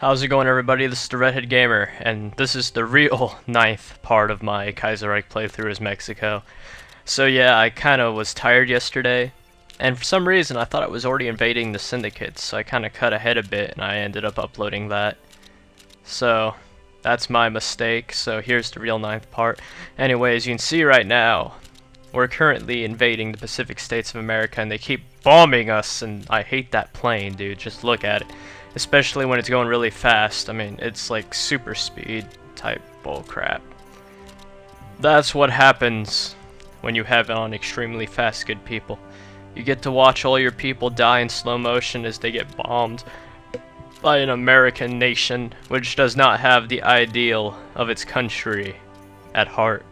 How's it going, everybody? This is TheRedHeadGamer, and this is the real ninth part of my Kaiserreich playthrough as Mexico. So yeah, I kinda was tired yesterday, and for some reason I thought I was already invading the syndicates, so I kinda cut ahead a bit and I ended up uploading that. So, that's my mistake, so here's the real ninth part. Anyway, as you can see right now, we're currently invading the Pacific States of America, and they keep bombing us, and I hate that plane, dude. Just look at it. Especially when it's going really fast. I mean, it's like super speed type bullcrap. That's what happens when you have on extremely fast good people. You get to watch all your people die in slow motion as they get bombed by an American nation which does not have the ideal of its country at heart.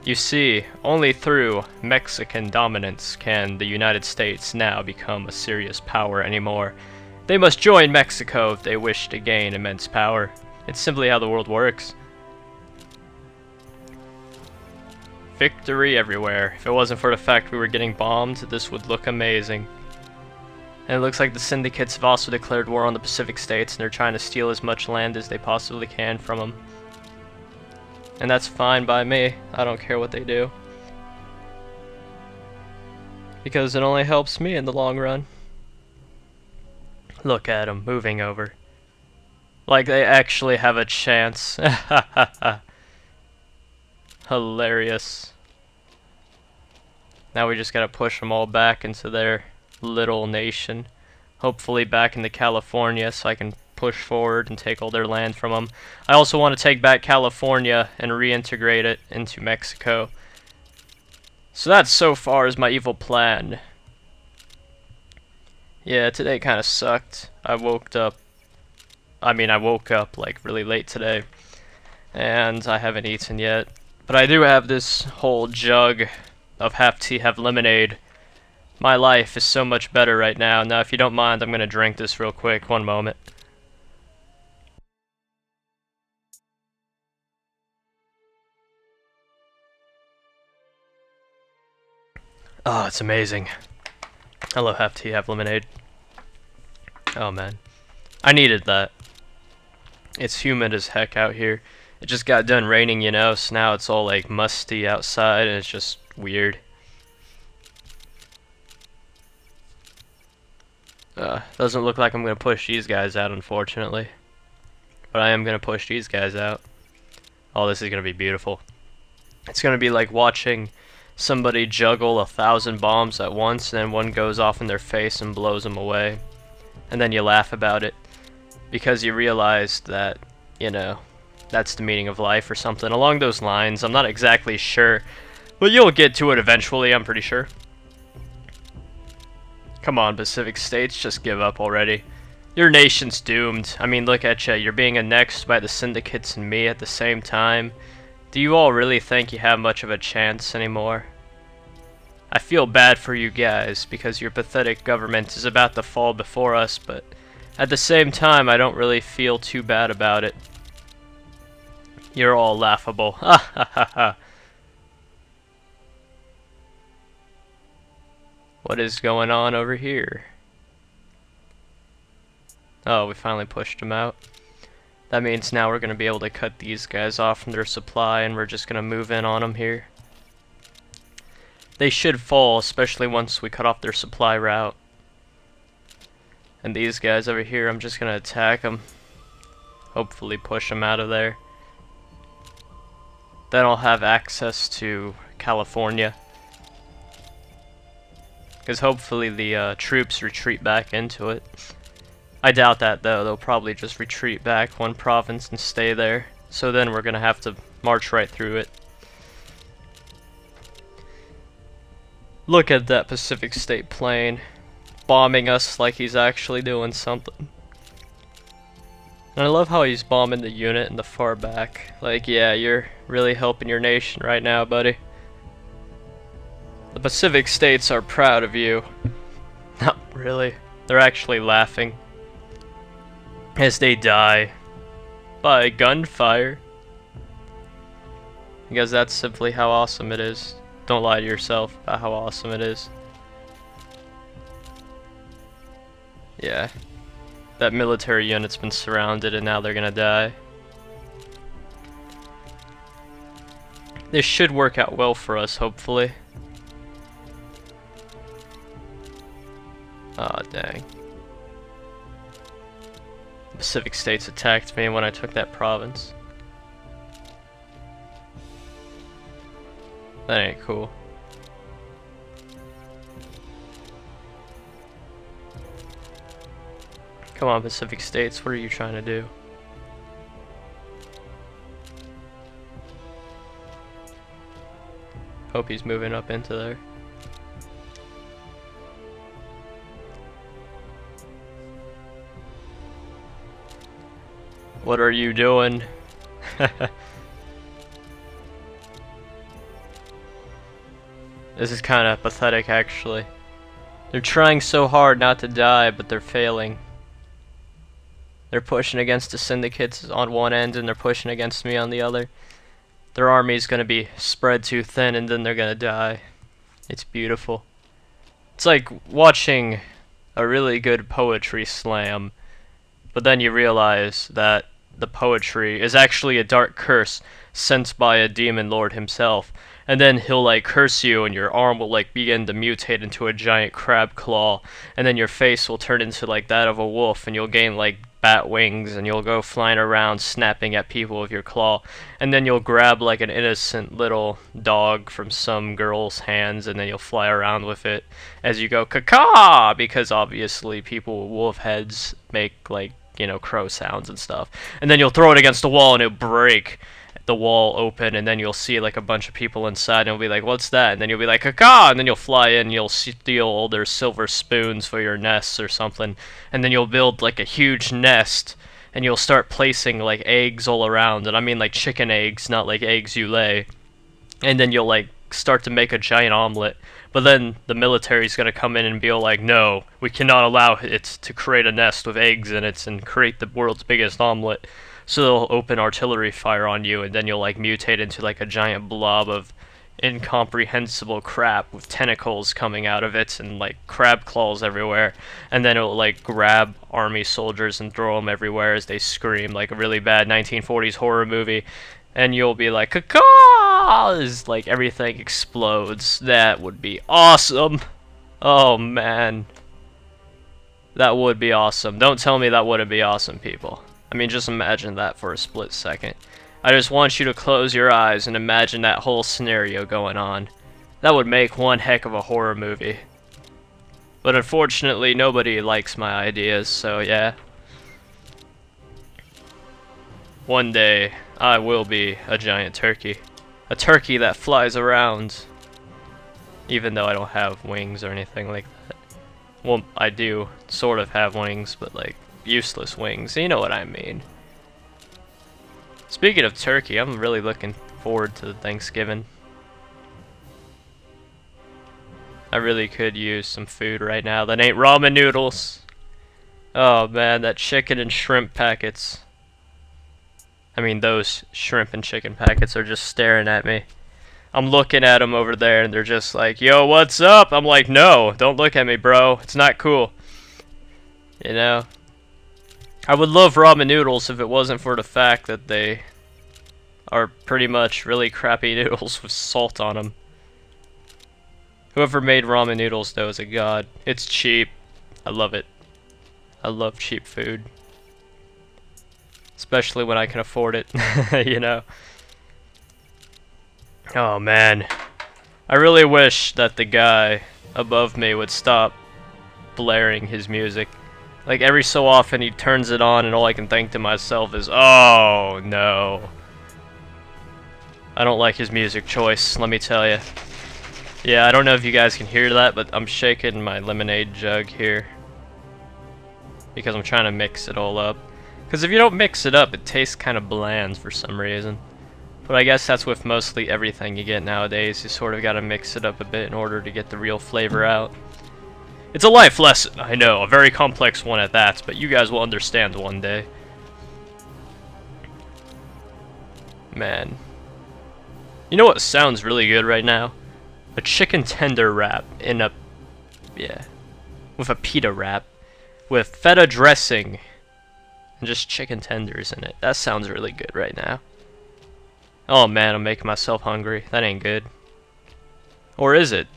You see, only through Mexican dominance can the United States now become a serious power anymore. They must join Mexico if they wish to gain immense power. It's simply how the world works. Victory everywhere. If it wasn't for the fact we were getting bombed, this would look amazing. And it looks like the syndicates have also declared war on the Pacific States, and they're trying to steal as much land as they possibly can from them. And that's fine by me. I don't care what they do. Because it only helps me in the long run. Look at them moving over. Like they actually have a chance. Hilarious. Now we just gotta push them all back into their little nation. Hopefully back into California so I can push forward and take all their land from them. I also want to take back California and reintegrate it into Mexico. So that so far is my evil plan. Yeah, today kind of sucked. I woke up like really late today, and I haven't eaten yet. But I do have this whole jug of half tea, half lemonade. My life is so much better right now. Now, if you don't mind, I'm gonna drink this real quick. One moment. Oh, it's amazing. I love half tea, half lemonade. Oh man, I needed that. It's humid as heck out here. It just got done raining, you know, so now it's all like musty outside and it's just weird. Doesn't look like I'm gonna push these guys out, unfortunately. But I am gonna push these guys out. Oh, this is gonna be beautiful. It's gonna be like watching somebody juggle 1,000 bombs at once, and then one goes off in their face and blows them away. And then you laugh about it, because you realize that, you know, that's the meaning of life or something along those lines. I'm not exactly sure, but you'll get to it eventually, I'm pretty sure. Come on, Pacific States, just give up already. Your nation's doomed. I mean, look at ya, you're being annexed by the syndicates and me at the same time. Do you all really think you have much of a chance anymore? I feel bad for you guys, because your pathetic government is about to fall before us, but at the same time, I don't really feel too bad about it. You're all laughable. Ha ha ha ha. What is going on over here? Oh, we finally pushed them out. That means now we're going to be able to cut these guys off from their supply, and we're just going to move in on them here. They should fall, especially once we cut off their supply route. And these guys over here, I'm just going to attack them. Hopefully push them out of there. Then I'll have access to California. Because hopefully the troops retreat back into it. I doubt that though, they'll probably just retreat back one province and stay there. So then we're gonna have to march right through it. Look at that Pacific State plane, bombing us like he's actually doing something. And I love how he's bombing the unit in the far back. Like, yeah, you're really helping your nation right now, buddy. The Pacific States are proud of you. Not really. They're actually laughing as they die by gunfire. Because that's simply how awesome it is. Don't lie to yourself about how awesome it is. Yeah. That military unit's been surrounded and now they're gonna die. This should work out well for us, hopefully. Aw, dang. The Pacific States attacked me when I took that province. That ain't cool. Come on, Pacific States, what are you trying to do? Hope he's moving up into there. What are you doing? This is kind of pathetic, actually. They're trying so hard not to die, but they're failing. They're pushing against the syndicates on one end, and they're pushing against me on the other. Their army's gonna be spread too thin, and then they're gonna die. It's beautiful. It's like watching a really good poetry slam, but then you realize that the poetry is actually a dark curse sent by a demon lord himself, and then he'll like curse you and your arm will like begin to mutate into a giant crab claw, and then your face will turn into like that of a wolf, and you'll gain like bat wings, and you'll go flying around snapping at people with your claw, and then you'll grab like an innocent little dog from some girl's hands, and then you'll fly around with it as you go caw, because obviously people with wolf heads make like, you know, crow sounds and stuff, and then you'll throw it against the wall and it'll break the wall open, and then you'll see like a bunch of people inside, and you'll be like, what's that? And then you'll be like, caw, and then you'll fly in, and you'll steal all their silver spoons for your nests or something, and then you'll build like a huge nest, and you'll start placing like eggs all around, and I mean like chicken eggs, not like eggs you lay, and then you'll like start to make a giant omelet, but then the military's gonna come in and be all like, no, we cannot allow it to create a nest with eggs in it and create the world's biggest omelet. So they'll open artillery fire on you, and then you'll like mutate into like a giant blob of incomprehensible crap with tentacles coming out of it and like crab claws everywhere, and then it'll like grab army soldiers and throw them everywhere as they scream like a really bad 1940s horror movie, and you'll be like, caw, as like everything explodes. That would be awesome. Oh man, that would be awesome. Don't tell me that wouldn't be awesome, people. I mean, just imagine that for a split second. I just want you to close your eyes and imagine that whole scenario going on. That would make one heck of a horror movie. But unfortunately, nobody likes my ideas, so yeah. One day, I will be a giant turkey. A turkey that flies around. Even though I don't have wings or anything like that. Well, I do sort of have wings, but like useless wings, you know what I mean. Speaking of turkey, I'm really looking forward to Thanksgiving. I really could use some food right now that ain't ramen noodles. Oh man, that chicken and shrimp packets. I mean, those shrimp and chicken packets are just staring at me. I'm looking at them over there and they're just like, yo, what's up? I'm like, no, don't look at me, bro. It's not cool. You know? I would love ramen noodles if it wasn't for the fact that they are pretty much really crappy noodles with salt on them. Whoever made ramen noodles, though, is a god. It's cheap. I love it. I love cheap food. Especially when I can afford it, you know? Oh, man. I really wish that the guy above me would stop blaring his music. Like, every so often he turns it on and all I can think to myself is, oh, no. I don't like his music choice, let me tell you. Yeah, I don't know if you guys can hear that, but I'm shaking my lemonade jug here. Because I'm trying to mix it all up. Because if you don't mix it up, it tastes kind of bland for some reason. But I guess that's with mostly everything you get nowadays. You sort of gotta mix it up a bit in order to get the real flavor out. It's a life lesson, I know, a very complex one at that, but you guys will understand one day. Man. You know what sounds really good right now? A chicken tender wrap in a... yeah. With a pita wrap. With feta dressing and just chicken tenders in it. That sounds really good right now. Oh man, I'm making myself hungry. That ain't good. Or is it?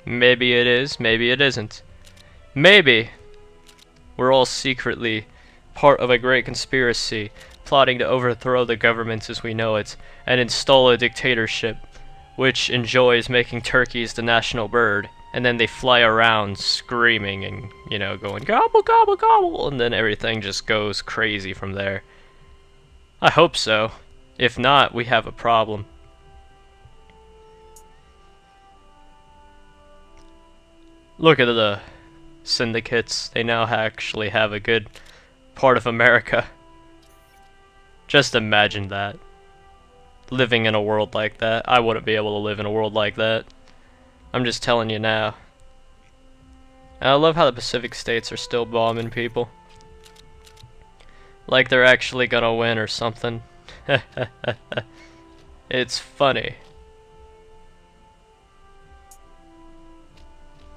Maybe it is, maybe it isn't. Maybe we're all secretly part of a great conspiracy, plotting to overthrow the government as we know it, and install a dictatorship, which enjoys making turkeys the national bird, and then they fly around screaming and, you know, going gobble gobble gobble, and then everything just goes crazy from there. I hope so. If not, we have a problem. Look at the syndicates. They now actually have a good part of America. Just imagine that. Living in a world like that. I wouldn't be able to live in a world like that. I'm just telling you now. And I love how the Pacific states are still bombing people. Like they're actually gonna win or something. It's funny.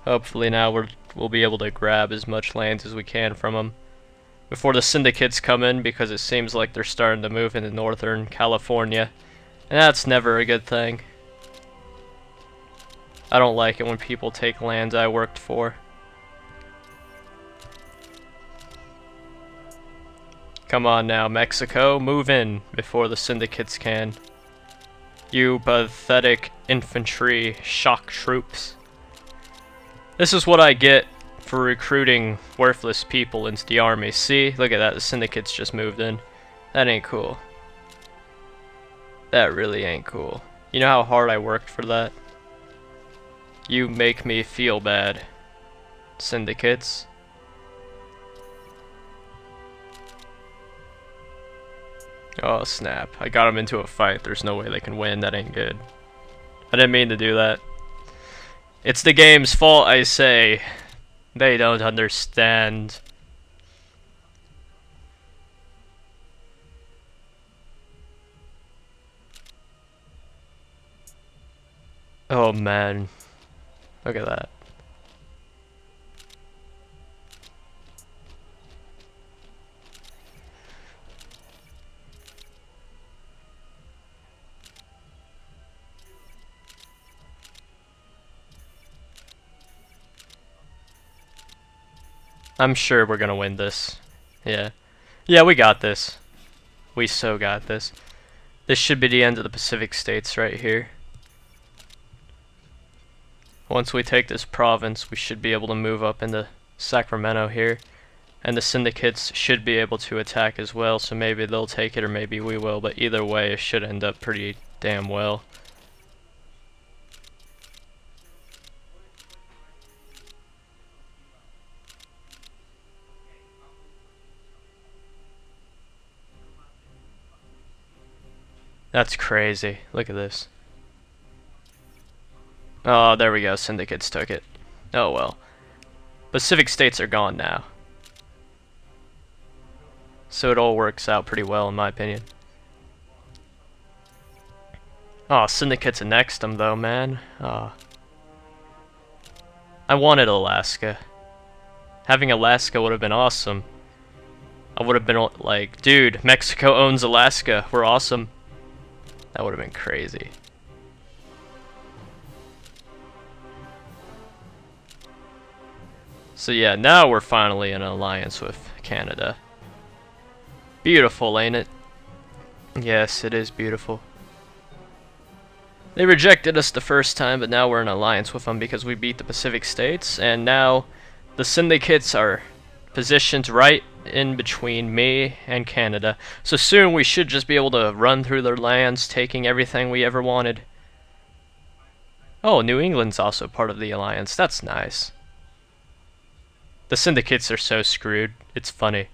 Hopefully now we'll be able to grab as much land as we can from them before the syndicates come in, because it seems like they're starting to move into Northern California, and that's never a good thing. I don't like it when people take land I worked for. Come on now, Mexico, move in before the syndicates can. You pathetic infantry shock troops. This is what I get for recruiting worthless people into the army. See? Look at that, the syndicates just moved in. That ain't cool. That really ain't cool. You know how hard I worked for that? You make me feel bad, syndicates. Oh snap, I got them into a fight. There's no way they can win. That ain't good. I didn't mean to do that. It's the game's fault, I say. They don't understand. Oh man. Look at that. I'm sure we're gonna win this. Yeah. Yeah, we got this. We so got this. This should be the end of the Pacific states right here. Once we take this province, we should be able to move up into Sacramento here. And the syndicates should be able to attack as well, so maybe they'll take it or maybe we will, but either way it should end up pretty damn well. That's crazy. Look at this. Oh, there we go. Syndicates took it. Oh well. Pacific states are gone now. So it all works out pretty well in my opinion. Oh, syndicates annexed them though, man. Oh. I wanted Alaska. Having Alaska would have been awesome. I would have been like, dude, Mexico owns Alaska. We're awesome. That would have been crazy. So yeah, now we're finally in an alliance with Canada. Beautiful, ain't it? Yes, it is beautiful. They rejected us the first time, but now we're in alliance with them because we beat the Pacific states, and now the syndicates are positioned right in between me and Canada. So soon we should just be able to run through their lands, taking everything we ever wanted. Oh, New England's also part of the alliance. That's nice. The syndicates are so screwed. It's funny.